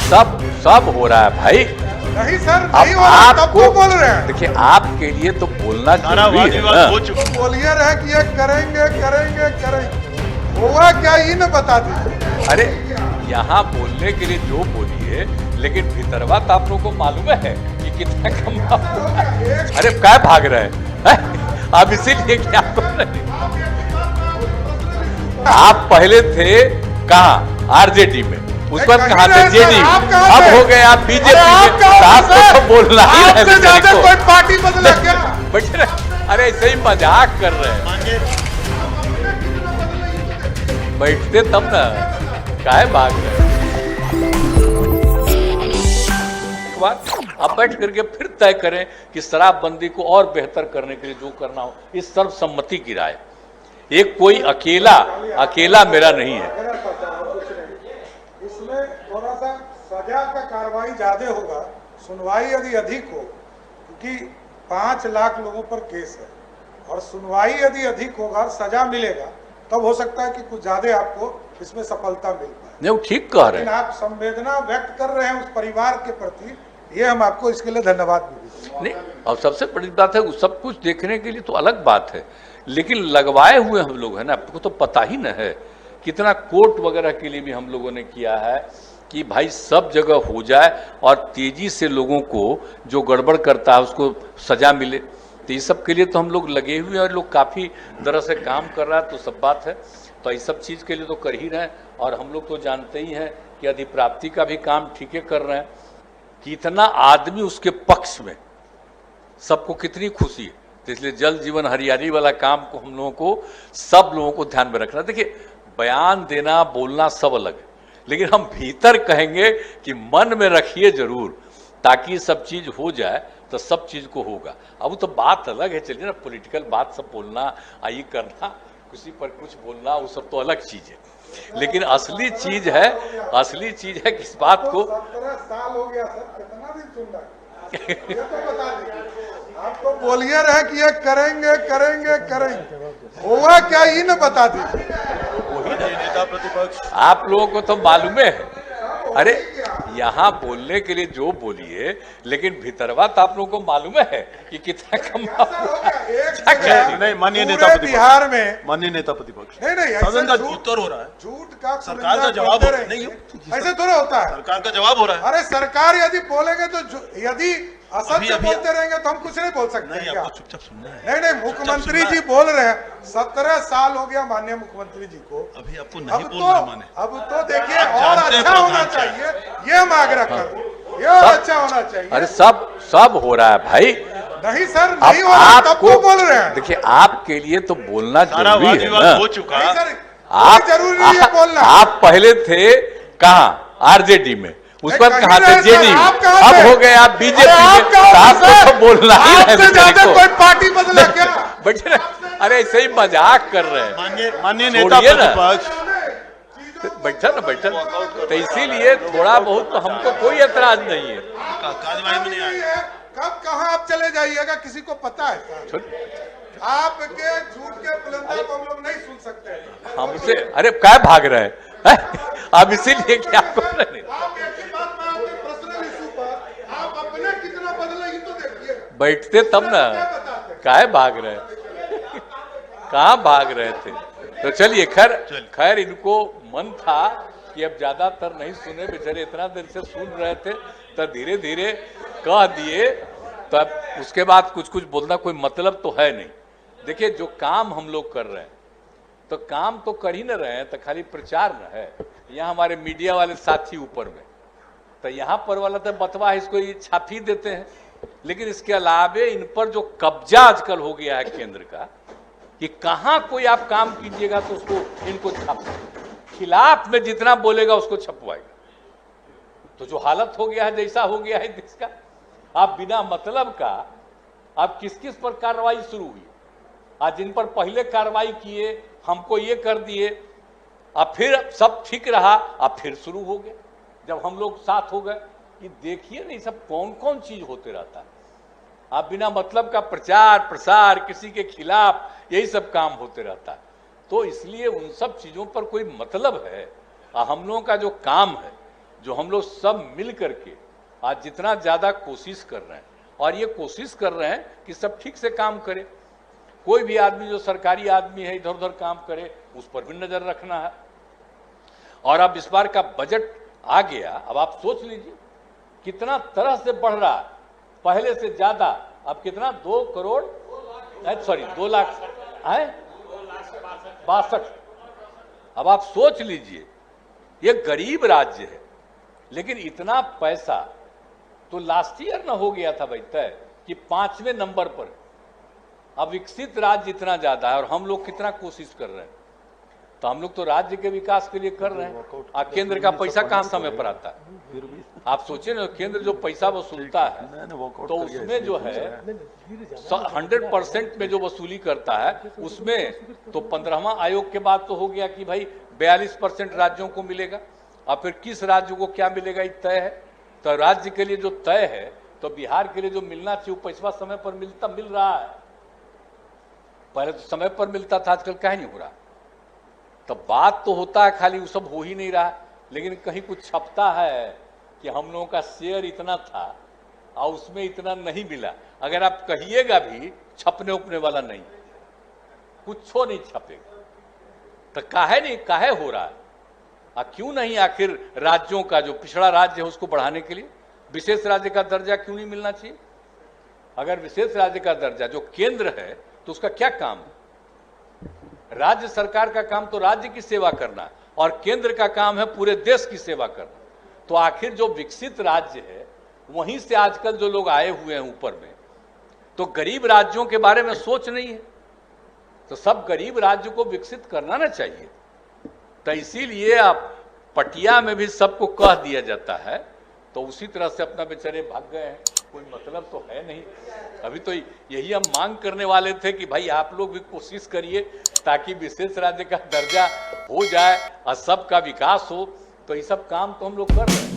सब सब हो रहा है भाई। नहीं सर, नहीं हो रहा, तब तो बोल रहे हैं। देखिए, आपके लिए तो बोलना जरूरी है ना। तो बोलिए रहे कि ये करेंगे करेंगे करेंगे, हुआ क्या ही न बता दीजिए। अरे यहाँ बोलने के लिए जो बोलिए, लेकिन भीतरवा तो आप लोगों को मालूम है कि कितना कम। अरे क्या भाग रहे हैं आप? इसीलिए क्या बोल रहे हैं? आप पहले थे कहाँ? आरजेडी में, उस पर कहाँ थे? जेडीयू। अब हो गए आप बीजेपी में। आपको तो बोलना ही है। कोई पार्टी बदला क्या? बैठे रहे। अरे ऐसे ही मजाक कर रहे हैं। बैठते तब ना, काहे भाग रहे हैं? एक बार आप बैठ करके फिर तय करें कि शराबबंदी को और बेहतर करने के लिए जो करना हो, इस सर्वसम्मति की राय। एक कोई अकेला मेरा नहीं है। इसमें थोड़ा सा सजा का कार्रवाई ज्यादा होगा, सुनवाई यदि अधिक हो, क्योंकि 5 लाख लोगों पर केस है और सुनवाई यदि अधिक होगा और सजा मिलेगा, तब हो सकता है कि कुछ ज्यादा आपको इसमें सफलता मिल पाए। नहीं, वो ठीक कह रहे हैं। लेकिन आप संवेदना व्यक्त कर रहे हैं उस परिवार के प्रति, ये हम आपको इसके लिए धन्यवाद देते हैं। नहीं, और सबसे बड़ी बात है, सब कुछ देखने के लिए तो अलग बात है, लेकिन लगवाए हुए हम लोग हैं ना, आपको तो पता ही न है कितना कोर्ट वगैरह के लिए भी हम लोगों ने किया है कि भाई सब जगह हो जाए और तेजी से लोगों को जो गड़बड़ करता है उसको सजा मिले। तो ये सब के लिए तो हम लोग लगे हुए हैं और लोग काफ़ी तरह से काम कर रहा है, तो सब बात है। तो इस सब चीज़ के लिए तो कर ही रहे हैं। और हम लोग तो जानते ही हैं कि अधिप्राप्ति का भी काम ठीक है कर रहे हैं। कितना आदमी उसके पक्ष में, सबको कितनी खुशी है। तो इसलिए जल जीवन हरियाली वाला काम को हम लोगों को, सब लोगों को ध्यान में रखना। देखिए, बयान देना बोलना सब अलग है, लेकिन हम भीतर कहेंगे कि मन में रखिए जरूर, ताकि सब चीज हो जाए तो सब चीज को होगा। अब तो बात अलग है, चलिए ना, पॉलिटिकल बात सब बोलना, ये करना, किसी पर कुछ बोलना, वो सब तो अलग चीज है। लेकिन असली चीज है कि इस बात को 17 साल हो गया सर, कितना दिन सुन रहा है, ये तो बता दीजिए। आप तो बोलिए रहे कि ये करेंगे करेंगे करेंगे, हुआ क्या ही न बता दीजिए। नेता प्रतिपक्ष आप लोगों को तो मालूम है। अरे यहाँ बोलने के लिए जो बोलिए, लेकिन भीतरवा तो आप लोगों को मालूम है कि कितना कम। नहीं, माननीय नेता प्रतिपक्ष, बिहार में माननीय नेता प्रतिपक्ष, नहीं सदन का उत्तर हो रहा है, झूठ का सरकार का जवाब नहीं, ऐसे थोड़ा होता है। सरकार का जवाब हो रहा है। अरे सरकार यदि बोलेंगे तो, यदि असत्य बोलते रहेंगे तो हम कुछ नहीं बोल सकते। नहीं, क्या? आपको चुपचाप सुनना है। नहीं, मुख्यमंत्री जी बोल रहे हैं, 17 साल हो गया माननीय मुख्यमंत्री जी को। अभी आपको नहीं बोल रहे माने। अब तो देखिए, और अच्छा होना चाहिए, ये हम आग्रह कर रहे हैं, ये और अच्छा होना चाहिए। अरे सब हो रहा है भाई। नहीं सर, नहीं हो रहा, तब तो बोल रहे हैं। देखिए, आपके लिए तो बोलना जरूरी है ना। हो चुका नहीं सर, कोई जरूरी नहीं है बोलना। आप पहले थे कहाँ? आरजेडी में, उस पर कहाँ थे? जेडीयू। अब हो गए आप बीजेपी में। आपको तो बोलना ही है। आपसे ज्यादा कोई पार्टी बदला क्या? बैठे रहे। अरे ऐसे ही मजाक कर रहे हैं। माननीय नेता प्रतिपक्ष, बैठा। तो इसीलिए थोड़ा बहुत तो हमको कोई एतराज नहीं है। कार्यवाही में नहीं आए। कब कहाँ आप चले जाइएगा किसी को पता है? आपके झूठ के बुलंदा को हम लोग नहीं सुन सकते हमसे। अरे क्या भाग रहे हैं आप? इसीलिए क्या कर रहे हैं? आप अपने कितना बदले ही तो देखिए। बैठते तब ना, काहे भाग रहे हैं? कहाँ भाग रहे थे? तो चलिए, खैर इनको मन था कि अब ज्यादातर नहीं सुने, बेचारे इतना देर से सुन रहे थे, तो धीरे धीरे कह दिए। तब उसके बाद कुछ बोलना कोई मतलब तो है नहीं। देखिए, जो काम हम लोग कर रहे हैं, तो काम तो कर ही न रहे हैं, तो खाली प्रचार न है। यहाँ हमारे मीडिया वाले साथी ऊपर में, तो यहाँ पर वाला तो बतवा है, इसको ये छाप ही देते हैं। लेकिन इसके अलावे इन पर जो कब्जा आजकल हो गया है केंद्र का, कि कहाँ कोई आप काम कीजिएगा तो उसको इनको छाप, खिलाफ में जितना बोलेगा उसको छपवाएगा। तो जो हालत हो गया है, जैसा हो गया है देश का, आप बिना मतलब का आप किस किस पर कार्रवाई शुरू हुई, आज जिन पर पहले कार्रवाई किए, हमको ये कर दिए, अब फिर सब ठीक रहा, अब फिर शुरू हो गए। जब हम लोग साथ हो गए कि देखिए नहीं सब कौन कौन चीज होते रहता है। आप बिना मतलब का प्रचार प्रसार, किसी के खिलाफ, यही सब काम होते रहता है। तो इसलिए उन सब चीजों पर कोई मतलब है। हम लोगों का जो काम है जो हम लोग सब मिल करके आज जितना ज्यादा कोशिश कर रहे हैं, और ये कोशिश कर रहे हैं कि सब ठीक से काम करे। कोई भी आदमी जो सरकारी आदमी है इधर उधर काम करे, उस पर भी नजर रखना है। और अब इस बार का बजट आ गया, अब आप सोच लीजिए कितना तरह से बढ़ रहा है, पहले से ज्यादा। अब कितना 2 लाख है 62। अब आप सोच लीजिए, ये गरीब राज्य है, लेकिन इतना पैसा तो लास्ट ईयर ना हो गया था भाई तय कि 5वें नंबर पर। अब विकसित राज्य इतना ज्यादा है और हम लोग कितना कोशिश कर रहे हैं। तो हम लोग तो राज्य के विकास के लिए कर रहे हैं, और केंद्र का पैसा कहाँ समय पर आता है? आप सोचिए ना, केंद्र जो पैसा वसूलता है तो उसमें जो है 100% में जो वसूली करता है, उसमें तो 15वां आयोग के बाद तो हो गया कि भाई 42% राज्यों को मिलेगा, और फिर किस राज्य को क्या मिलेगा ये तय है। तो राज्य के लिए जो तय है, तो बिहार के लिए जो मिलना चाहिए वो पैसा समय पर मिल रहा है। पहले तो समय पर मिलता था, आजकल काहे नहीं हो रहा। तो बात तो होता है, खाली वो सब हो ही नहीं रहा। लेकिन कहीं कुछ छपता है कि हम लोगों का शेयर इतना था और उसमें इतना नहीं मिला। अगर आप कहिएगा भी, छपने उपने वाला नहीं, कुछ नहीं छपेगा। तो काहे हो रहा है? क्यों नहीं आखिर राज्यों का जो पिछड़ा राज्य है उसको बढ़ाने के लिए विशेष राज्य का दर्जा क्यों नहीं मिलना चाहिए? अगर विशेष राज्य का दर्जा जो केंद्र है तो उसका क्या काम है? राज्य सरकार का काम तो राज्य की सेवा करना, और केंद्र का काम है पूरे देश की सेवा करना। तो आखिर जो विकसित राज्य है वहीं से आजकल जो लोग आए हुए हैं ऊपर में, तो गरीब राज्यों के बारे में सोच नहीं है। तो सब गरीब राज्य को विकसित करना ना चाहिए। तो इसीलिए आप पटिया में भी सबको कह दिया जाता है, तो उसी तरह से अपना बेचारे भाग गए हैं। कोई मतलब तो है नहीं। अभी तो यही हम मांग करने वाले थे कि भाई आप लोग भी कोशिश करिए ताकि विशेष राज्य का दर्जा हो जाए और सबका विकास हो। तो ये सब काम तो हम लोग कर रहे हैं।